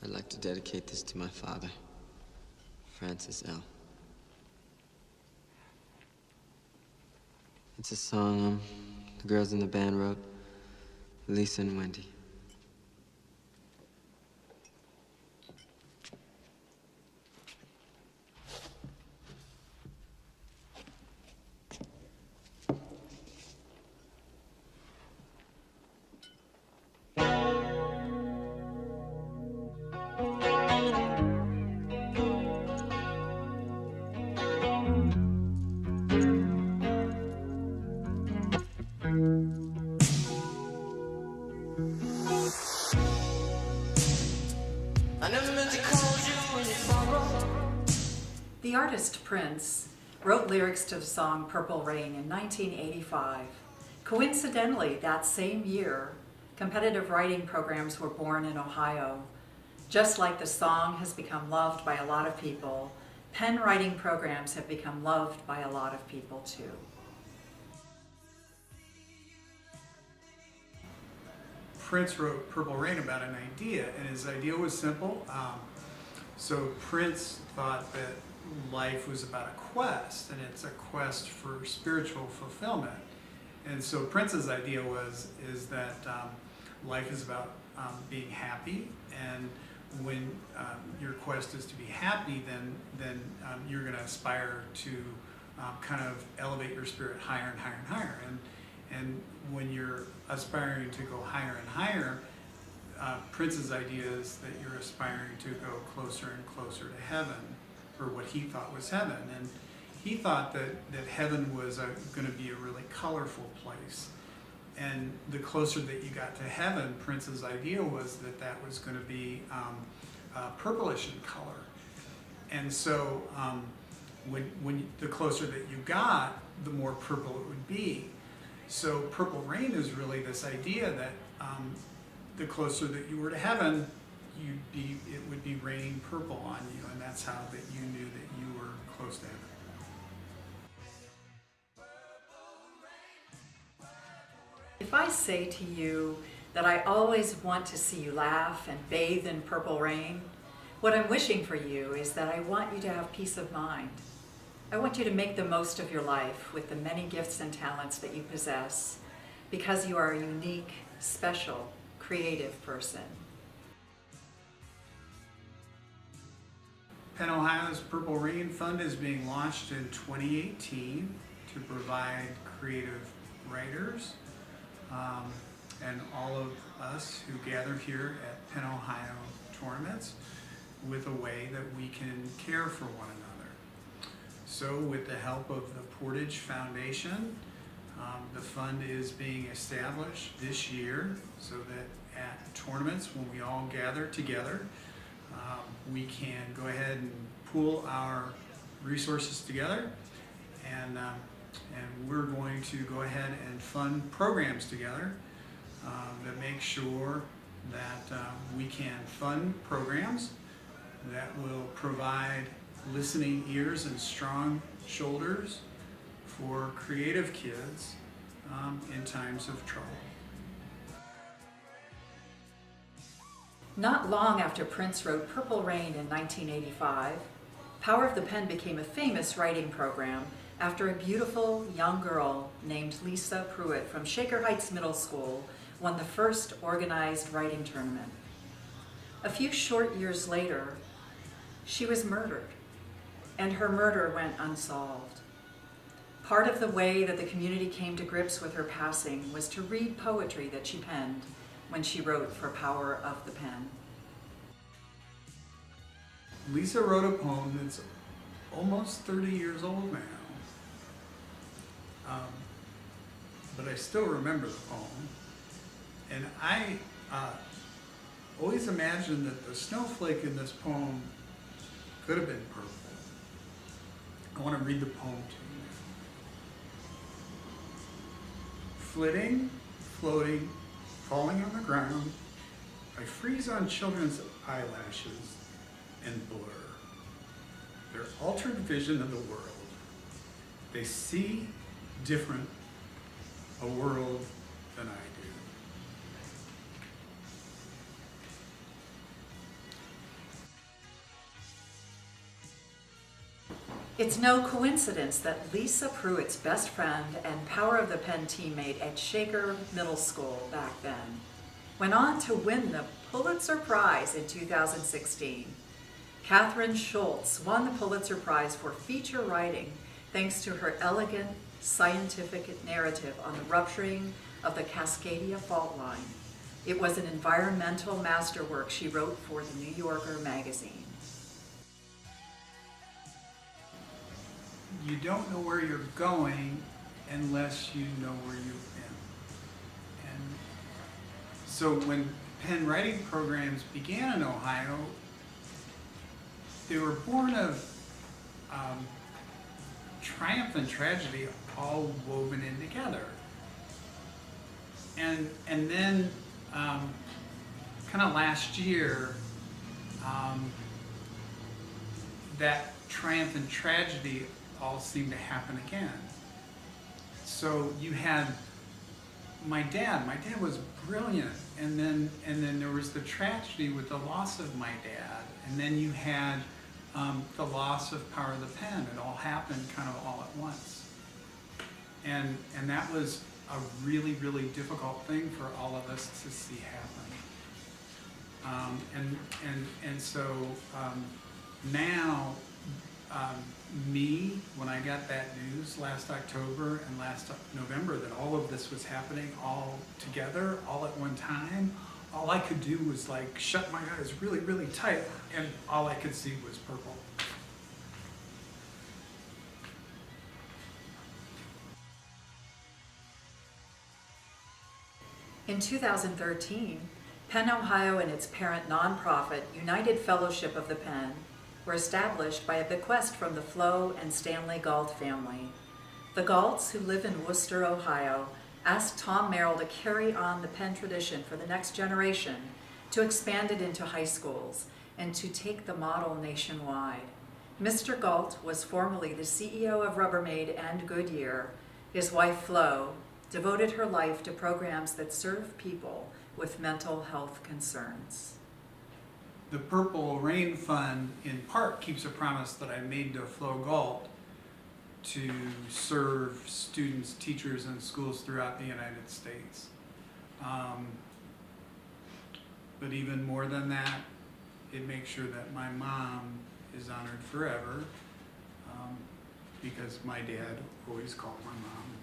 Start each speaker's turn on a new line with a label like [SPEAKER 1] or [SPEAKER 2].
[SPEAKER 1] I'd like to dedicate this to my father, Francis L. It's a song the girls in the band wrote, Lisa and Wendy.
[SPEAKER 2] The artist Prince wrote lyrics to the song Purple Rain in 1985. Coincidentally, that same year, competitive writing programs were born in Ohio. Just like the song has become loved by a lot of people, pen writing programs have become loved by a lot of people too.
[SPEAKER 3] Prince wrote Purple Rain about an idea, and his idea was simple. So Prince thought that life was about a quest, and it's a quest for spiritual fulfillment. And so Prince's idea is that life is about being happy, and when your quest is to be happy, then you're going to aspire to kind of elevate your spirit higher and higher and higher. And when you're aspiring to go higher and higher, Prince's idea is that you're aspiring to go closer and closer to heaven, or what he thought was heaven. And he thought that heaven was going to be a really colorful place. And the closer that you got to heaven, Prince's idea was that was going to be purplish in color. And so when the closer that you got, the more purple it would be. So Purple Rain is really this idea that the closer that you were to heaven, it would be raining purple on you, and that's how that you knew that you were close to heaven.
[SPEAKER 2] If I say to you that I always want to see you laugh and bathe in purple rain, what I'm wishing for you is that I want you to have peace of mind. I want you to make the most of your life with the many gifts and talents that you possess, because you are a unique, special, creative person.
[SPEAKER 3] Penn Ohio's Purple Rain Fund is being launched in 2018 to provide creative writers and all of us who gather here at Penn Ohio tournaments with a way that we can care for one another. So with the help of the Portage Foundation, the fund is being established this year so that at tournaments, when we all gather together, we can go ahead and pool our resources together, and we're going to go ahead and fund programs together that make sure that we can fund programs that will provide listening ears and strong shoulders for creative kids in times of trouble.
[SPEAKER 2] Not long after Prince wrote Purple Rain in 1985, Power of the Pen became a famous writing program after a beautiful young girl named Lisa Pruitt from Shaker Heights Middle School won the first organized writing tournament. A few short years later, she was murdered, and her murder went unsolved. Part of the way that the community came to grips with her passing was to read poetry that she penned when she wrote for Power of the Pen.
[SPEAKER 3] Lisa wrote a poem that's almost 30 years old now, but I still remember the poem, and I always imagined that the snowflake in this poem could have been purple. I want to read the poem to you now. Flitting, floating, falling on the ground, I freeze on children's eyelashes and blur their altered vision of the world. They see different a world than I do.
[SPEAKER 2] It's no coincidence that Lisa Pruitt's best friend and Power of the Pen teammate at Shaker Middle School back then went on to win the Pulitzer Prize in 2016. Kathryn Schultz won the Pulitzer Prize for feature writing thanks to her elegant scientific narrative on the rupturing of the Cascadia Fault Line. It was an environmental masterwork she wrote for the New Yorker magazine.
[SPEAKER 3] You don't know where you're going unless you know where you've been. And so when pen writing programs began in Ohio, they were born of triumph and tragedy all woven in together. And then kind of last year, that triumph and tragedy all seemed to happen again. So you had my dad was brilliant, and then there was the tragedy with the loss of my dad, and then you had the loss of Power of the Pen. It all happened kind of all at once. And that was a really, really difficult thing for all of us to see happen. And so now, when I got that news last October and last November that all of this was happening all together, all at one time, all I could do was like shut my eyes really, really tight, and all I could see was purple.
[SPEAKER 2] In 2013, Penn Ohio and its parent nonprofit, United Fellowship of the Pen, were established by a bequest from the Flo and Stanley Galt family. The Galts, who live in Worcester, Ohio, asked Tom Merrill to carry on the pen tradition for the next generation, to expand it into high schools, and to take the model nationwide. Mr. Galt was formerly the CEO of Rubbermaid and Goodyear. His wife, Flo, devoted her life to programs that serve people with mental health concerns.
[SPEAKER 3] The Purple Rain Fund, in part, keeps a promise that I made to Flo Galt to serve students, teachers, and schools throughout the United States. But even more than that, it makes sure that my mom is honored forever, because my dad always called my mom